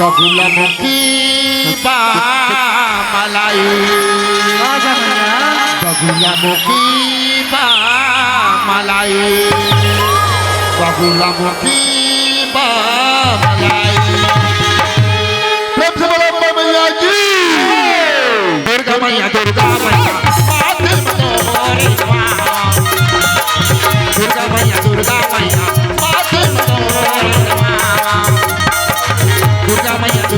बगुलामुखी मलाई बगुलामुखी मलाई बगुलामुखी मलाई प्रेम से बोलो मैया जी दुर्गा मैया दुर्गा मैया दुर्गा मैया दुर्गा मैया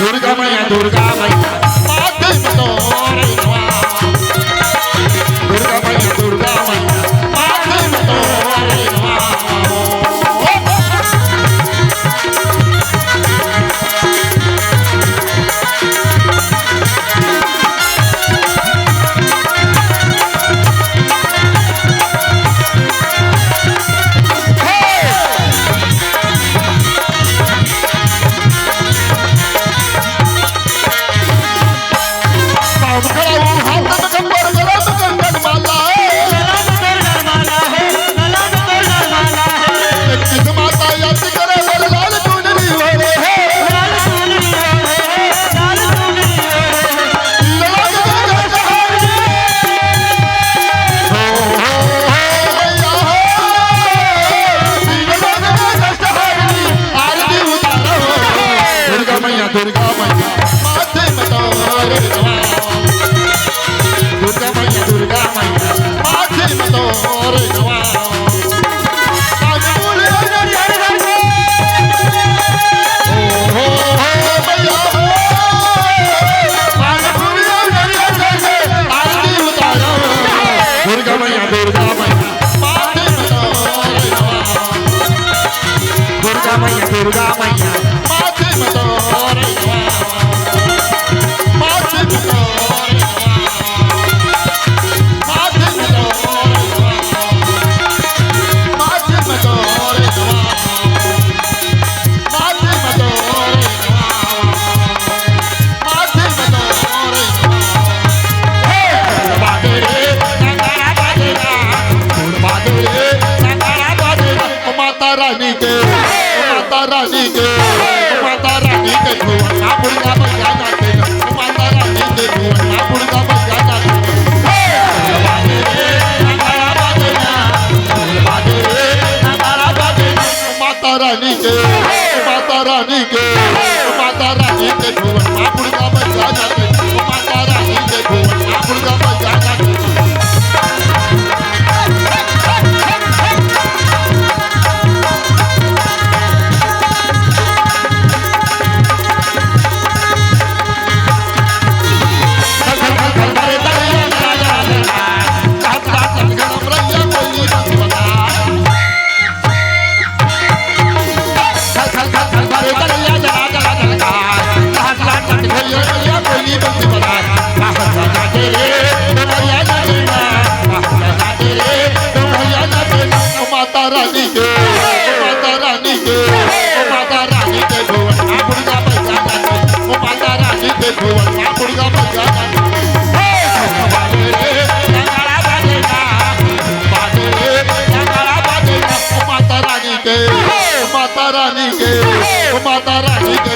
दुर्गा मैया दुर्गा मैया माथे बतोरे दुर्गा मैया दुर्गा मैया माथे बतोरे दुर्गा मैया दुर्गा मैया माथे बतोरे दुर्गा मैया माथे बतोरे दुर्गा मैया दुर्गा मैया माथे बतोरे दुर्गा मैया दुर्गा मैया माथे बतोरे दुर्गा मैया दुर्गा मैया माथे बतोरे रानी के माता रानी के भुवना बुढ़ा बजा जाते माता रानी के भुवना बुढ़ा बजा जाते माता रानी के भुवना बुढ़ा बजा जाते माता रानी के भुवना बुढ़ा बजा जाते माता रानी के भुवना बुढ़ा बजा जाते माता रानी के भुवना बुढ़ा बजा जाते माता रानी के